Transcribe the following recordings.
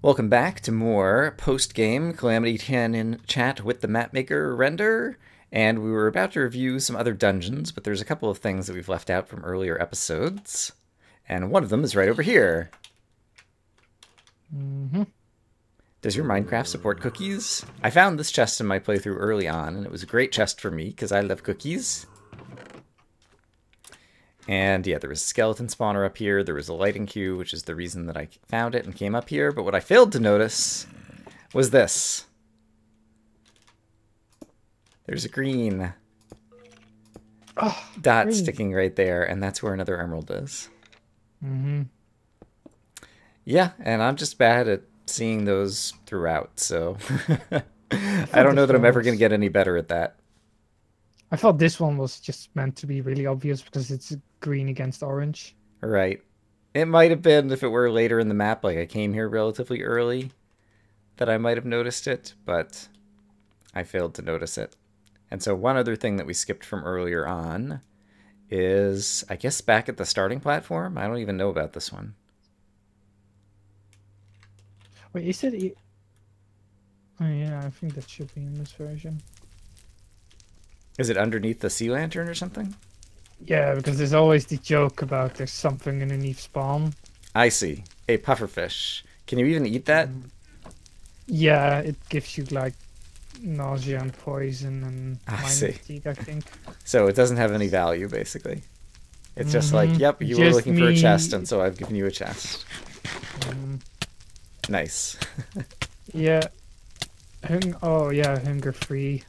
Welcome back to more post-game Calamity Canyon chat with the Mapmaker render. And we were about to review some other dungeons, but there's a couple of things that we've left out from earlier episodes. And one of them is right over here. Does your Minecraft support cookies? I found this chest in my playthrough early on, and it was a great chest for me, because I love cookies. And yeah, there was a skeleton spawner up here. There was a lighting queue, which is the reason that I found it and came up here. But what I failed to notice was this. There's a green dot sticking right there, and that's where another emerald is. Yeah, and I'm just bad at seeing those throughout, so I don't know that I'm ever going to get any better at that. I thought this one was just meant to be really obvious because it's green against orange. Right. It might have been if it were later in the map, like I came here relatively early, that I might have noticed it, but I failed to notice it. And so one other thing that we skipped from earlier on is, I guess, back at the starting platform. I don't even know about this one. Wait, is it? Oh yeah, I think that should be in this version. Is it underneath the sea lantern or something? Yeah, because there's always the joke about there's something underneath spawn. I see. A pufferfish. Can you even eat that? Yeah, it gives you like nausea and poison and teeth, I think. So it doesn't have any value, basically. It's just like, yep, you were looking for a chest, and so I've given you a chest. Nice. Yeah. Oh yeah, hunger free.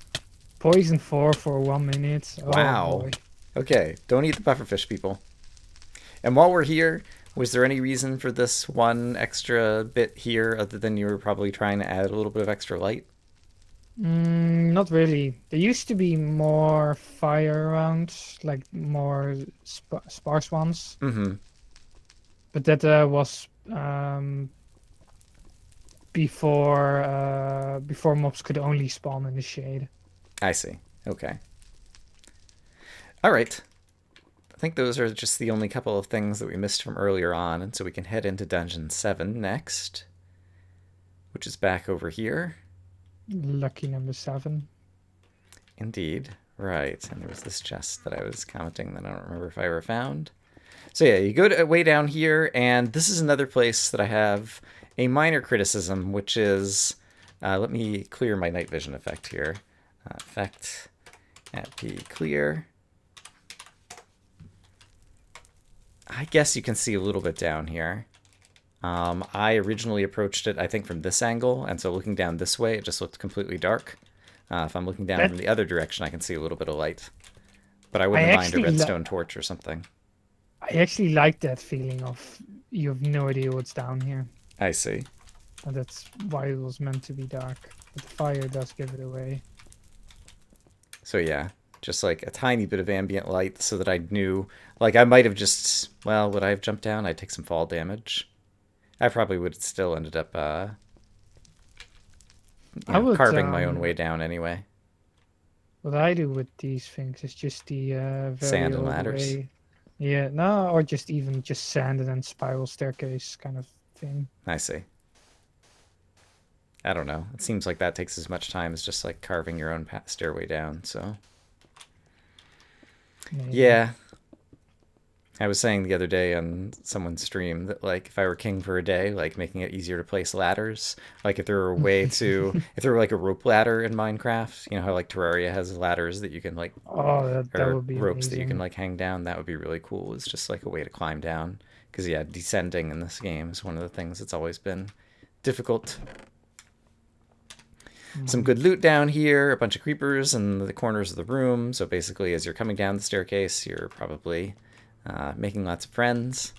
Poison 4 for 1 minute. Oh, wow. Boy. Okay, don't eat the pufferfish, people. And while we're here, was there any reason for this one extra bit here other than you were probably trying to add a little bit of extra light? Not really. There used to be more fire around, like more sparse ones. But that was before mobs could only spawn in the shade. I see. Okay. All right. I think those are just the only couple of things that we missed from earlier on, and so we can head into Dungeon 7 next, which is back over here. Lucky number 7. Indeed. Right. And there was this chest that I was commenting that I don't remember if I ever found. So yeah, you go way down here, and this is another place that I have a minor criticism, which is, let me clear my night vision effect here. Effect at P clear. I guess you can see a little bit down here. I originally approached it, I think, from this angle, and so looking down this way, it just looked completely dark. If I'm looking down from the other direction, I can see a little bit of light. But I wouldn't mind a redstone torch or something. I actually like that feeling of you have no idea what's down here. I see. And that's why it was meant to be dark. But the fire does give it away. So yeah, just like a tiny bit of ambient light so that I knew, like I might have just, well, would I have jumped down? I'd take some fall damage. I probably would have still ended up carving my own way down anyway. What I do with these things is just the sand and ladders. Way. Yeah, no, or just even just sand and then spiral staircase kind of thing. I see. I don't know. It seems like that takes as much time as just like carving your own stairway down, so. Yeah. I was saying the other day on someone's stream that like if I were king for a day, like making it easier to place ladders, like if there were a way to, if there were like a rope ladder in Minecraft, you know how like Terraria has ladders that you can like, that would be ropes amazing. that you can like hang down, that would be really cool. It's just like a way to climb down. Because yeah, descending in this game is one of the things that's always been difficult. Some good loot down here, a bunch of creepers in the corners of the room. So basically, as you're coming down the staircase, you're probably making lots of friends.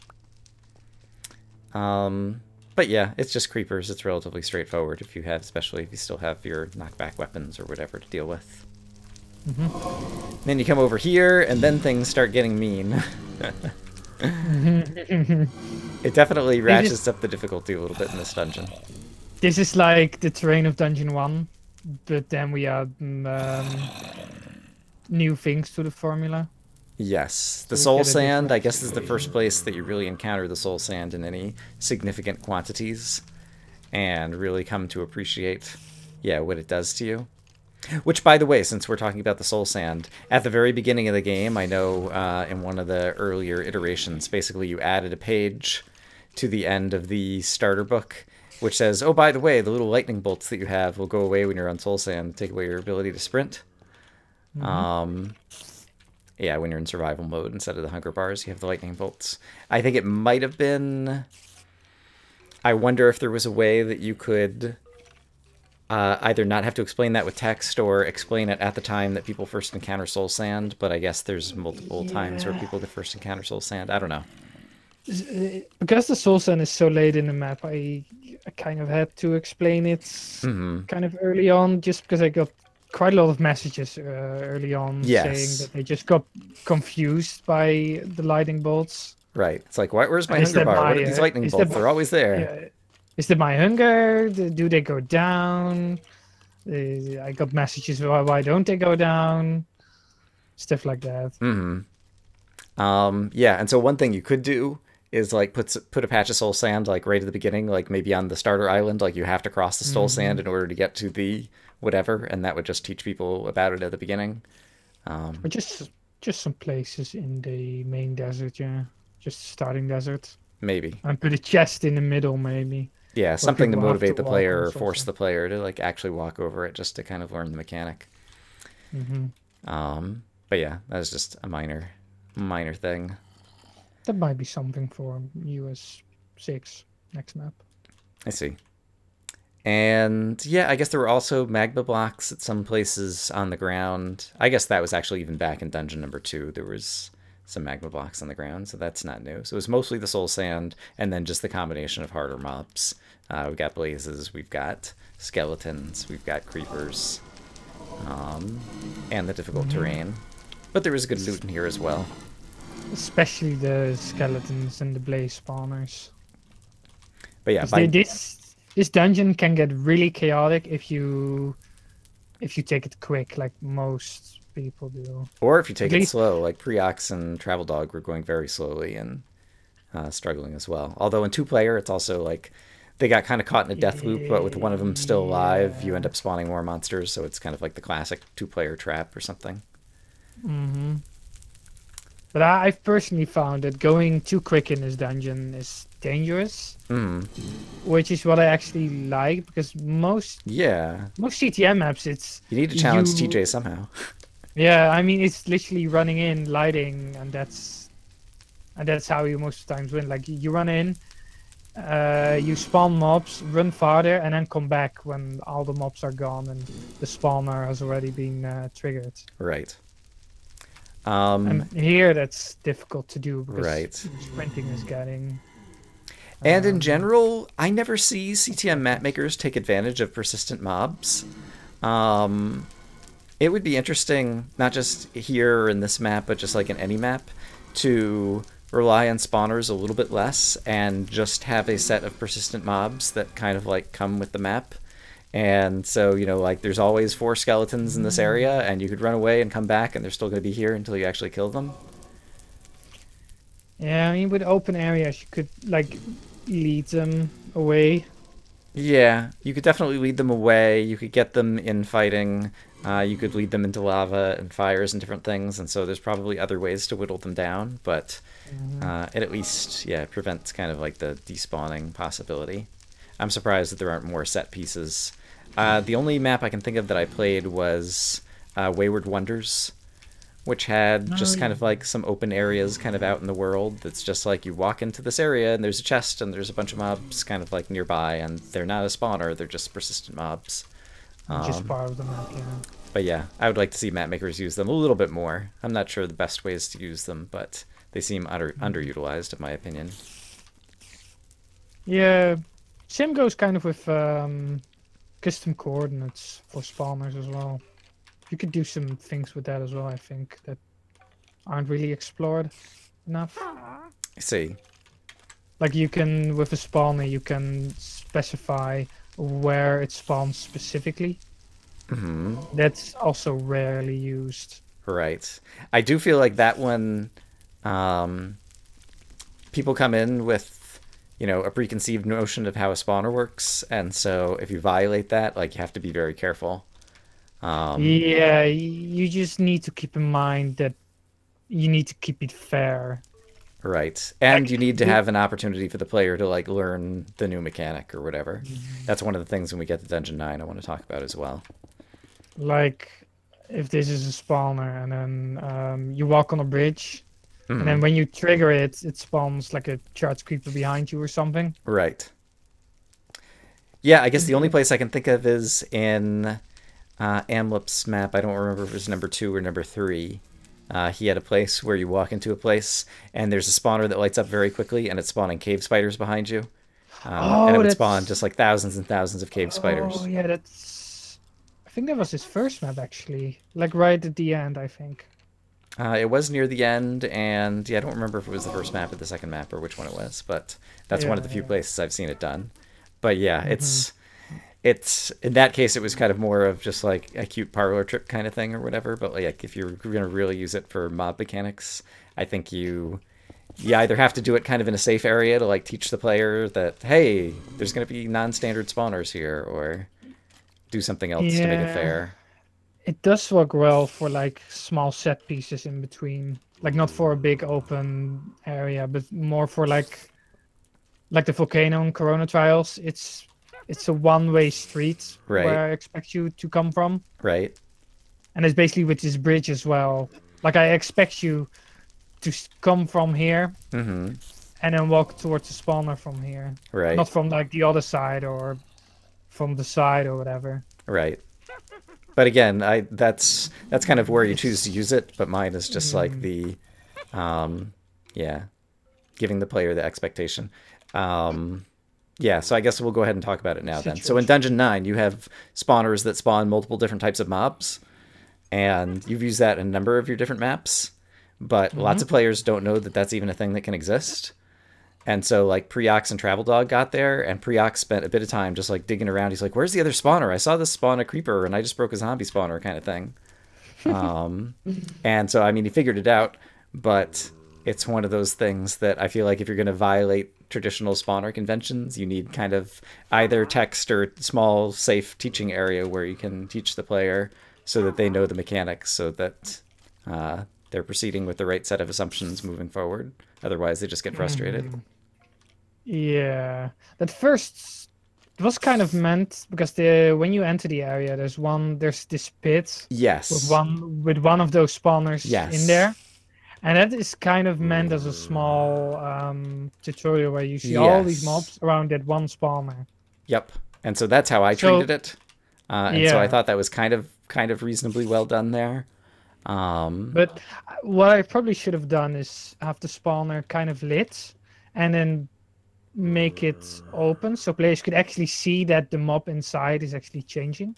But yeah, it's just creepers. It's relatively straightforward if you have, especially if you still have your knockback weapons or whatever to deal with. Then you come over here, and then things start getting mean. It definitely ratchets up the difficulty a little bit in this dungeon. This is like the terrain of Dungeon 1, but then we add new things to the formula. Yes. The soul sand, I guess, is the first place that you really encounter the soul sand in any significant quantities. and really come to appreciate, yeah, what it does to you. Which, by the way, since we're talking about the soul sand, at the very beginning of the game, I know in one of the earlier iterations, basically you added a page to the end of the starter book, which says, oh, by the way, the little lightning bolts that you have will go away when you're on soul sand, take away your ability to sprint. Yeah, when you're in survival mode, instead of the hunger bars, you have the lightning bolts. I think it might have been... I wonder if there was a way that you could either not have to explain that with text or explain it at the time that people first encounter soul sand, but I guess there's multiple times where people could first encounter soul sand. I don't know. Because the soul sand is so late in the map, I kind of had to explain it kind of early on, just because I got quite a lot of messages early on saying that they just got confused by the lightning bolts. Right. It's like, where's my hunger bar? What are these lightning bolts? They're always there. Yeah, is that my hunger? Do they go down? I got messages, why don't they go down? Stuff like that. Yeah, and so one thing you could do is like put a patch of soul sand like right at the beginning, like maybe on the starter island, like you have to cross the soul sand in order to get to the whatever, and that would just teach people about it at the beginning. Or just some places in the main desert, yeah. Just starting desert. Maybe. And put a chest in the middle, maybe. Yeah, something to motivate the player or force the player to like actually walk over it just to kind of learn the mechanic. But yeah, that's just a minor thing. That might be something for US 6 next map. I see. And yeah, I guess there were also magma blocks at some places on the ground. I guess that was actually even back in dungeon number 2. There was some magma blocks on the ground, so that's not new. So it was mostly the soul sand, and then just the combination of harder mobs. We've got blazes, we've got skeletons, we've got creepers, and the difficult terrain. But there was good loot in here as well. Especially the skeletons and the blaze spawners. But yeah, this dungeon can get really chaotic if you take it quick, like most people do. Or if you take it slow, like Preox and Travel Dog were going very slowly and struggling as well. Although in 2-player, it's also like they got kind of caught in a death loop, but with one of them still alive, you end up spawning more monsters, so it's kind of like the classic 2-player trap or something. But I've personally found that going too quick in this dungeon is dangerous. Which is what I actually like, because most CTM maps, you need to challenge TJ somehow. Yeah, I mean, it's literally running in, lighting, and that's how you most times win. Like you run in, you spawn mobs, run farther, and then come back when all the mobs are gone and the spawner has already been triggered. Right. And here that's difficult to do because sprinting is getting... And in general, I never see CTM mapmakers take advantage of persistent mobs. It would be interesting, not just here in this map, but just like in any map, to rely on spawners a little bit less and just have a set of persistent mobs that kind of like come with the map. And so, you know, like there's always 4 skeletons in this area, and you could run away and come back, and they're still going to be here until you actually kill them. Yeah, I mean, with open areas, you could like lead them away. Yeah, you could definitely lead them away. You could get them in fighting. You could lead them into lava and fires and different things. And so there's probably other ways to whittle them down. But it at least, prevents kind of like the despawning possibility. I'm surprised that there aren't more set pieces. The only map I can think of that I played was Wayward Wonders, which had just kind of like some open areas kind of out in the world. That's just like you walk into this area and there's a chest and there's a bunch of mobs kind of like nearby, and they're not a spawner, they're just persistent mobs. Just part of the map, yeah. But yeah, I would like to see mapmakers use them a little bit more. I'm not sure the best ways to use them, but they seem underutilized in my opinion. Yeah, same goes kind of with custom coordinates for spawners as well. You could do some things with that as well, I think, that aren't really explored enough. I see. Like you can, with a spawner, you can specify where it spawns specifically. That's also rarely used. Right. I do feel like that one, people come in with you know, a preconceived notion of how a spawner works, and so if you violate that, like, you have to be very careful. Yeah, you just need to keep in mind that you need to keep it fair. Right. And Like, you need to have an opportunity for the player to like learn the new mechanic or whatever. That's one of the things when we get to Dungeon 9 I want to talk about as well. like if this is a spawner and then you walk on a bridge, and then when you trigger it, it spawns like a charge creeper behind you or something. Right. Yeah, I guess the only place I can think of is in Amlip's map. I don't remember if it was number 2 or number 3. He had a place where you walk into a place and there's a spawner that lights up very quickly and it's spawning cave spiders behind you. And it would spawn just like thousands and thousands of cave spiders. Oh yeah, that's. I think that was his first map actually, like right at the end, I think. It was near the end, and yeah, I don't remember if it was the first map or the second map or which one it was, but that's one of the few places I've seen it done. But yeah, it's in that case it was kind of more of just like a cute parlor trick kind of thing or whatever. But like if you're going to really use it for mob mechanics, I think you either have to do it kind of in a safe area to like teach the player that hey, there's going to be non-standard spawners here, or do something else to make it fair. It does work well for like small set pieces in between, like not for a big open area, but more for like the volcano in Corona Trials. It's a one-way street where I expect you to come from. Right. And it's basically with this bridge as well. Like I expect you to come from here and then walk towards the spawner from here. Right. Not from like the other side or from the side or whatever. Right. But again, that's kind of where you choose to use it. But mine is just like the, giving the player the expectation. Yeah, so I guess we'll go ahead and talk about it now then. So in Dungeon 9, you have spawners that spawn multiple different types of mobs, and you've used that in a number of your different maps, but lots of players don't know that that's even a thing that can exist. And so, like, Preox and Travel Dog got there, and Preox spent a bit of time just, like, digging around. He's like, where's the other spawner? I saw this spawn a creeper, and I just broke a zombie spawner kind of thing. And so, I mean, he figured it out, but it's one of those things that I feel like if you're going to violate traditional spawner conventions, you need kind of either text or small, safe teaching area where you can teach the player so that they know the mechanics, so that they're proceeding with the right set of assumptions moving forward. Otherwise, they just get frustrated. Yeah, that first it was kind of meant because when you enter the area, there's this pit. Yes. With one of those spawners in there, and that is kind of meant as a small tutorial where you see all these mobs around that one spawner. Yep, and so that's how I treated it, and so I thought that was kind of reasonably well done there. But what I probably should have done is have the spawner kind of lit, and then make it open so players could actually see that the mob inside is actually changing.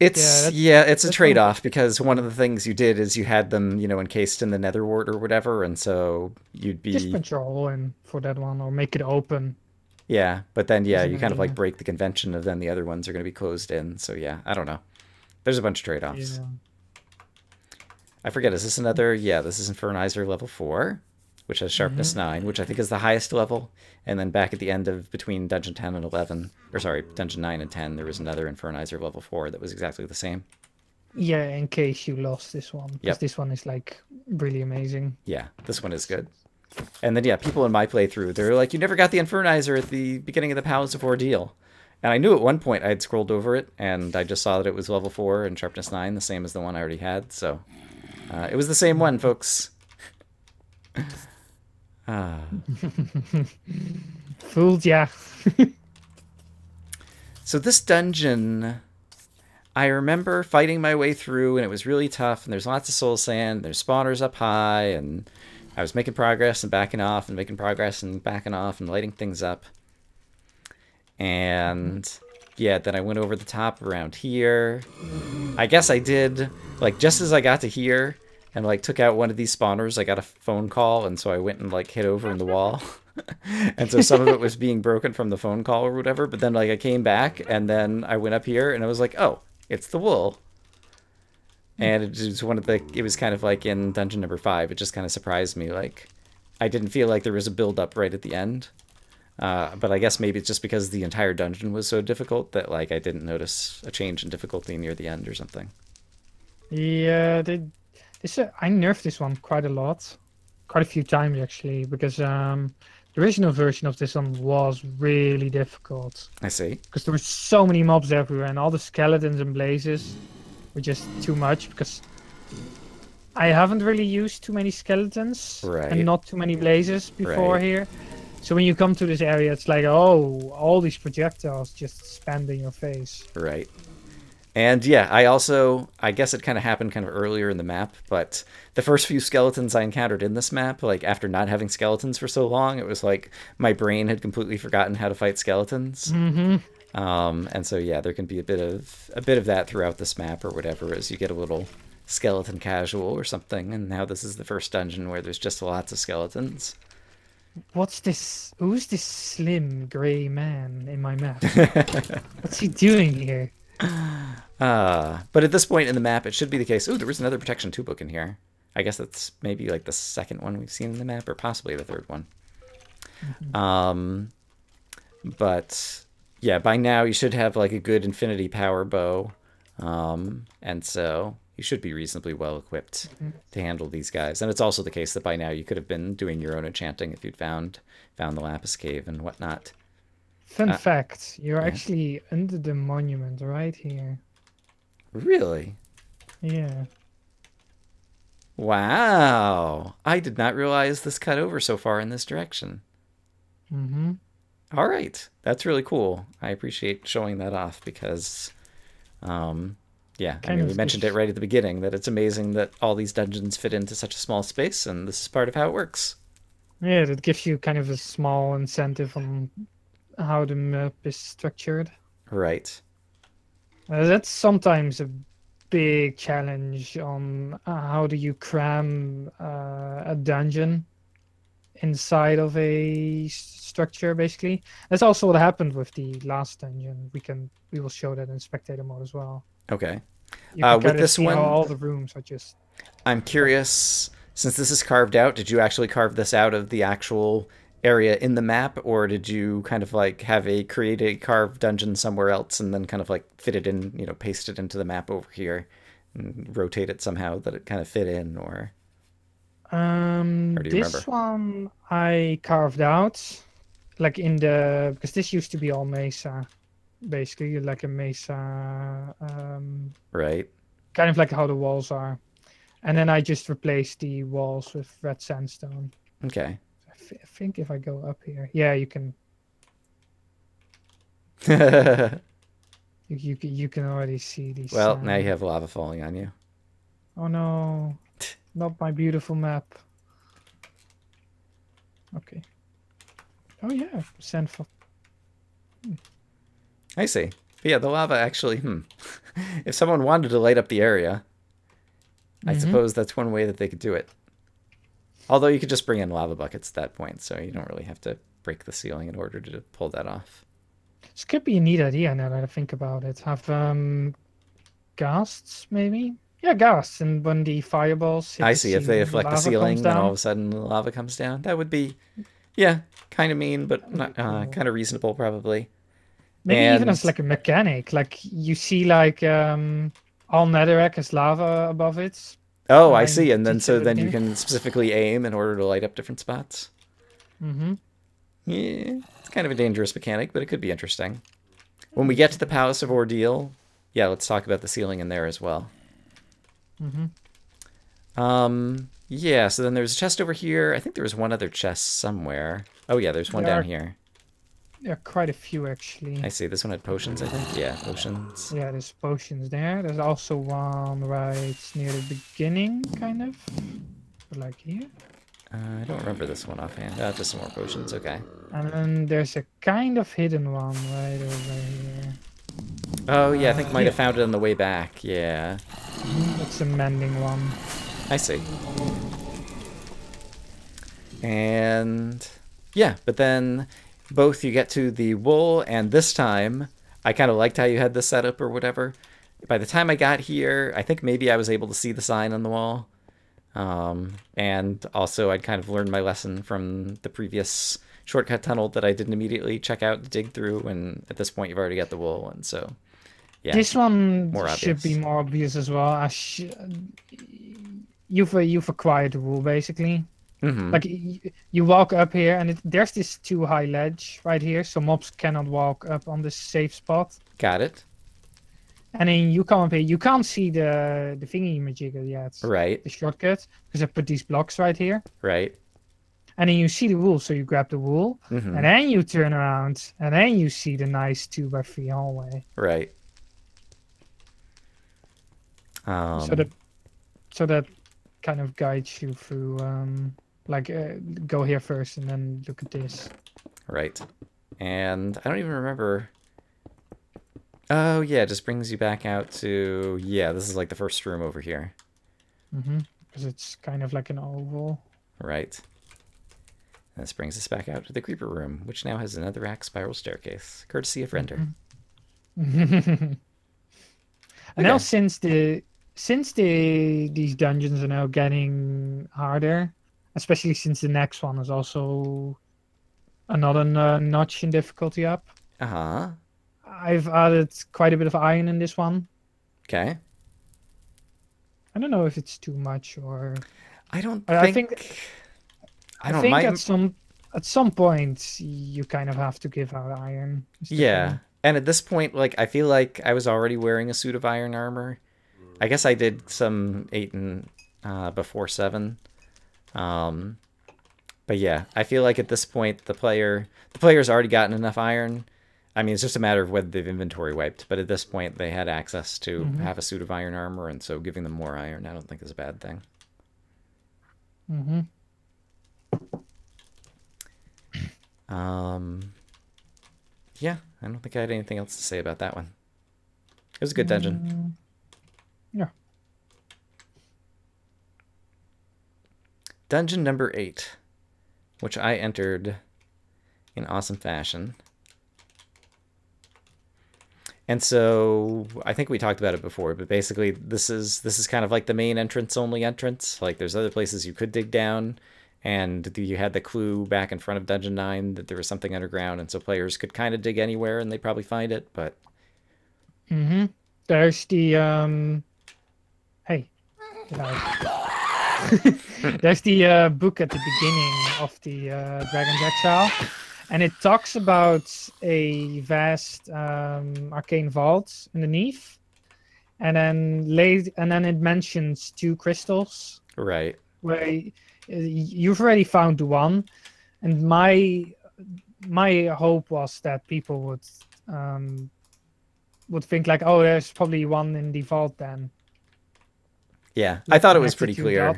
It's it's a trade-off, because one of the things you did is you had them, you know, encased in the nether wart or whatever, and so you'd be just punch a hole in for that one or make it open. Yeah, but then you kind of like break the convention of then the other ones are going to be closed in. So yeah, I don't know. There's a bunch of trade-offs. Yeah. I forget, is this another? Yeah, this is Infernizer level 4, which has Sharpness 9, which I think is the highest level. And then back at the end of between Dungeon 10 and 11, or sorry, Dungeon 9 and 10, there was another Infernizer level 4 that was exactly the same. Yeah, in case you lost this one. Because this one is like really amazing. Yeah, this one is good. And then, yeah, people in my playthrough, they're like, you never got the Infernizer at the beginning of the Palace of Ordeal. And I knew at one point I had scrolled over it, and I just saw that it was level 4 and Sharpness 9, the same as the one I already had. So it was the same one, folks. Fooled ya. So this dungeon, I remember fighting my way through, and it was really tough, and there's lots of soul sand, there's spawners up high, and I was making progress and backing off and making progress and backing off and lighting things up. And yeah, then I went over the top around here. I guess I did, like, just as I got to here and like took out one of these spawners, I got a phone call, and so I went and like hit over in the wall. And so some of it was being broken from the phone call or whatever, but then like I came back and then I went up here and I was like, oh, it's the wool. And it was it was kind of like in dungeon number 5, it just kind of surprised me, like I didn't feel like there was a build-up right at the end. But I guess maybe it's just because the entire dungeon was so difficult that like I didn't notice a change in difficulty near the end or something. Yeah, I nerfed this one quite a lot, quite a few times actually, because the original version of this one was really difficult I see. because there were so many mobs everywhere, and all the skeletons and blazes were just too much. Because I haven't really used too many skeletons Right. and not too many blazes before Right. here. So when you come to this area, it's like, oh, all these projectiles just spammed in your face. Right. And yeah, I guess it kind of happened kind of earlier in the map, but the first few skeletons I encountered in this map, like after not having skeletons for so long, it was like my brain had completely forgotten how to fight skeletons. Mm-hmm. And so yeah, there can be a bit of that throughout this map or whatever as you get a little skeleton casual or something. And now this is the first dungeon where there's just lots of skeletons. What's this? Who's this slim gray man in my map? What's he doing here? But at this point in the map, it should be the case. Oh, there was another Protection 2 book in here. I guess that's maybe like the second one we've seen in the map, or possibly the third one. But yeah, by now you should have like a good infinity power bow. And so you should be reasonably well equipped to handle these guys. And it's also the case that by now you could have been doing your own enchanting if you'd found the Lapis Cave and whatnot. Fun fact, you're yeah. actually under the monument right here. Really? Yeah. Wow. I did not realize this cut over so far in this direction. Mm-hmm. All right. That's really cool. I appreciate showing that off because, yeah, I mean, we mentioned it right at the beginning that it's amazing that all these dungeons fit into such a small space, and this is part of how it works. Yeah, that gives you kind of a small incentive on how the map is structured. Right. That's sometimes a big challenge on how do you cram a dungeon inside of a structure, basically. That's also what happened with the last dungeon. We will show that in spectator mode as well. Okay. You can with this one, how all the rooms are just... I'm curious, since this is carved out, did you actually carve this out of the actual area in the map, or did you kind of like create a carved dungeon somewhere else and then kind of like fit it in, paste it into the map over here and rotate it somehow that it kind of fit in, or do you this remember? one I carved out like because this used to be all mesa, basically like a mesa, Right. kind of like how the walls are, and then I just replaced the walls with red sandstone. Okay. I think if I go up here, yeah, you can. You can already see these. Well, now you have lava falling on you. Oh no, not my beautiful map. Okay. Oh yeah, sand for. I see. But yeah, the lava actually, if someone wanted to light up the area, I suppose that's one way that they could do it. Although you could just bring in lava buckets at that point, so you don't really have to break the ceiling in order to pull that off. This could be a neat idea now that I think about it. Have ghasts, maybe? Yeah, ghasts, and when the fireballs hit I the see, if they deflect the ceiling, then all of a sudden the lava comes down. That would be, yeah, kind of mean, but not kind of reasonable, probably. Maybe even as like a mechanic. Like, you see like all netherrack has lava above it. Oh, I see, and then you can specifically aim in order to light up different spots. Mm-hmm. Yeah, it's kind of a dangerous mechanic, but it could be interesting. When we get to the Palace of Ordeal, yeah, let's talk about the ceiling in there as well. Yeah, so then there's a chest over here. I think there was one other chest somewhere. Oh yeah, there's one down here. There are quite a few, actually. I see, this one had potions, I think. Yeah, potions. Yeah, there's potions there. There's also one right near the beginning, kind of. Like here. I don't remember this one offhand. Just some more potions, okay. And then there's a kind of hidden one right over here. Oh yeah, I think I might have found it on the way back, yeah. It's a mending one. I see. And yeah, but then both you get to the wool, and this time I kind of liked how you had this set up or whatever. By the time I got here, I think maybe I was able to see the sign on the wall. And also I'd kind of learned my lesson from the previous shortcut tunnel that I didn't immediately check out to dig through, and at this point you've already got the wool, and so yeah, This one more should be obvious. more obvious as well. You've acquired the wool basically. Mm-hmm. Like you walk up here, and there's this too high ledge right here, so mobs cannot walk up on this safe spot. Got it. And then you come up here. You can't see the thingy majigger yet, Right. the shortcut, because I put these blocks right here. Right. And then you see the wool, so you grab the wool, Mm-hmm. and then you turn around, and then you see the nice 2x3 hallway. Right. So that kind of guides you through. Go here first, and then look at this. Right. And I don't even remember. Oh yeah, it just brings you back out to, yeah, this is like the first room over here. Because it's kind of like an oval. Right. And this brings us back out to the creeper room, which now has another rack spiral staircase, courtesy of Render. And now since these dungeons are now getting harder, especially since the next one is also another notch in difficulty up. Uh-huh. I've added quite a bit of iron in this one. Okay. I don't know if it's too much or. I think at some point you kind of have to give out iron. Yeah. And at this point, like, I feel like I was already wearing a suit of iron armor. I guess I did some 8 and before 7. But yeah, I feel like at this point the player's already gotten enough iron. I mean, it's just a matter of whether they've inventory wiped, but at this point they had access to have a suit of iron armor, and so giving them more iron I don't think is a bad thing. Yeah, I don't think I had anything else to say about that one. It was a good dungeon. Yeah. Dungeon number 8, which I entered in awesome fashion. And so I think we talked about it before, but basically this is kind of like the main only entrance. Like there's other places you could dig down, and you had the clue back in front of Dungeon 9 that there was something underground, and so players could kind of dig anywhere and they'd probably find it, but there's the there's the book at the beginning of the Dragon's Exile. And it talks about a vast arcane vault underneath, and then it mentions 2 crystals. Right. Where you've already found the one, and my hope was that people would think like, oh, there's probably one in the vault then. Yeah, I thought it was pretty clear.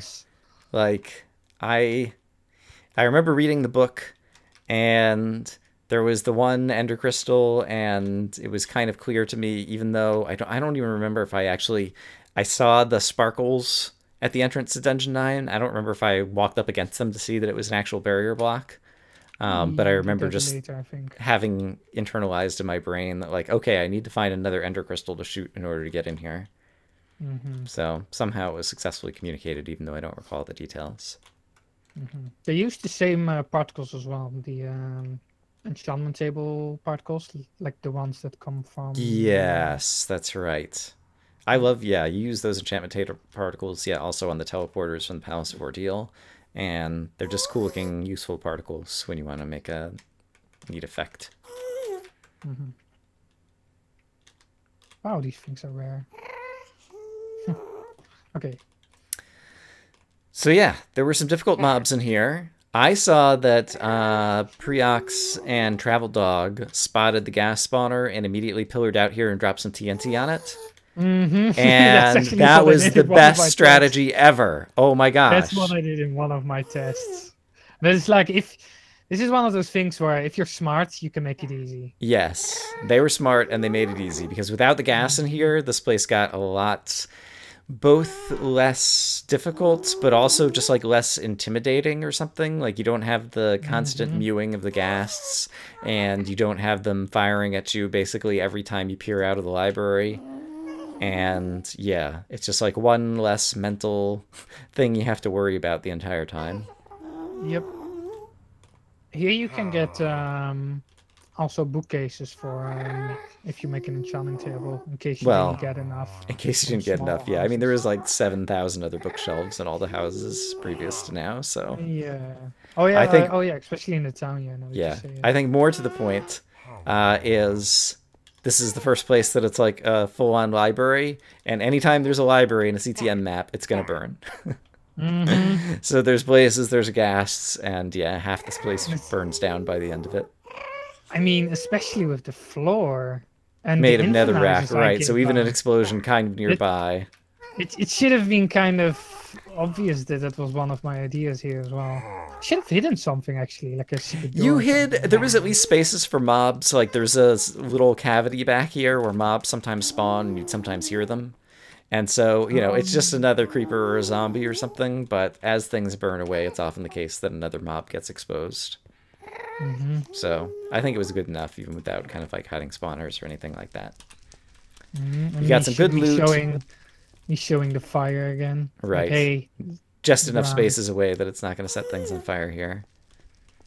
Like I remember reading the book. And there was the one ender crystal, and it was kind of clear to me, even though I don't even remember if I saw the sparkles at the entrance to Dungeon 9. I don't remember if I walked up against them to see that it was an actual barrier block. But I remember just having internalized in my brain that, like, okay, I need to find another ender crystal to shoot in order to get in here. So somehow it was successfully communicated, even though I don't recall the details. They use the same particles as well, the enchantment table particles, like the ones that come from... Yes, that's right. I love, you use those enchantment table particles, also on the teleporters from the Palace of Ordeal, and they're just cool looking, useful particles when you want to make a neat effect. Wow, these things are rare. Okay. So yeah, there were some difficult mobs in here. I saw that Preox and Travel Dog spotted the gas spawner and immediately pillared out here and dropped some TNT on it. And that was the best strategy ever. Oh my gosh. That's what I did in one of my tests. But it's like, this is one of those things where if you're smart, you can make it easy. Yes, they were smart and they made it easy, because without the gas in here, this place got a lot... both less difficult, but also just like less intimidating or something. Like you don't have the constant mewing of the ghasts, and you don't have them firing at you basically every time you peer out of the library. And yeah, it's just like one less mental thing you have to worry about the entire time. Yep. Here you can get also bookcases for if you make an enchanting table, in case you didn't Well, get enough in case you from didn't get small enough, yeah. I mean, there houses. was like 7,000 other bookshelves in all the houses previous to now, so Yeah. Oh yeah. I think, Oh yeah. Especially in the town. Yeah. I know what you yeah, say. I think more to the point is this is the first place that it's like a full-on library, and anytime there's a library in a CTM map, it's gonna burn. Mm-hmm. So there's blazes, there's ghasts, and yeah, half this place It's, burns down by the end of it. I mean, especially with the floor and the Made of netherrack, infinizers I right? So gave even an out. explosion kind of It nearby. it should have been kind of obvious that that was one of my ideas here as well. Should have hidden something actually, like a secret door You or hid. something. There was at least spaces for mobs. Like there's a little cavity back here where mobs sometimes spawn, and you'd sometimes hear them. And so, it's just Um, another creeper or a zombie or something, but as things burn away, it's often the case that another mob gets exposed. mhm, So, I think it was good enough, even without kind of like hiding spawners or anything like that. You And got some good loot, me showing the fire again. Like, right? hey, Just enough ground. spaces away that it's not going to set things on fire here.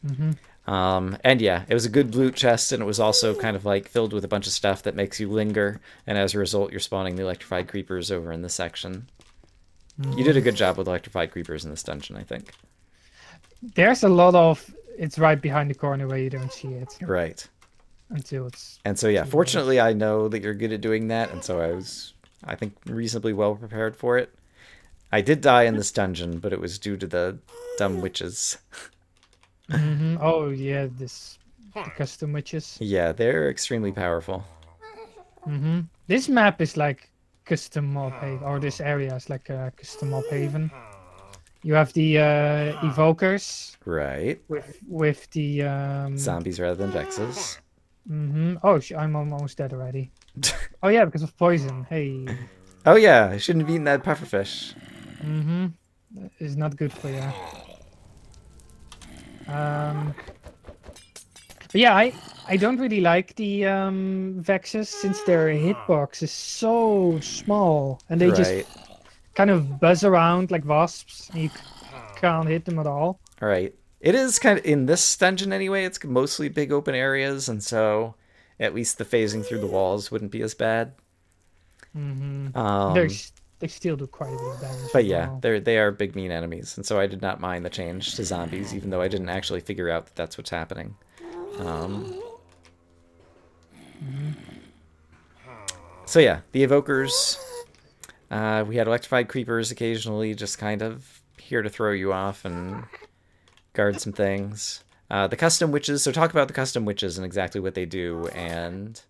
Hmm. And yeah, it was a good loot chest, and it was also kind of like filled with a bunch of stuff that makes you linger, and as a result, you're spawning the electrified creepers over in this section. You did a good job with electrified creepers in this dungeon, I think. There's a lot of. It's right behind the corner where you don't see it Right. until it's And so yeah, too late. fortunately I know that you're good at doing that, and so I think reasonably well prepared for it. I did die in this dungeon, but it was due to the dumb witches. Oh yeah, the custom witches. Yeah, they're extremely powerful. This map is like custom mob haven, or this area is like a custom mob haven. You have the evokers Right. with the Zombies rather than Vexes. Oh, I'm almost dead already. Oh yeah, because of poison. Hey. Oh yeah, I shouldn't have eaten that pufferfish. Is not good for you. But yeah, I don't really like the Vexes since their hitbox is so small and they just Right. kind of buzz around like wasps and you can't hit them at all. Right. It is kind of, in this dungeon anyway, it's mostly big open areas, and so at least the phasing through the walls wouldn't be as bad. They're, they still do quite a bit of damage But as yeah, well. they are big mean enemies, and so I did not mind the change to zombies, even though I didn't actually figure out that that's what's happening. So yeah, the evokers. We had electrified creepers occasionally, just kind of here to throw you off and guard some things. The custom witches. So talk about the custom witches and exactly what they do, and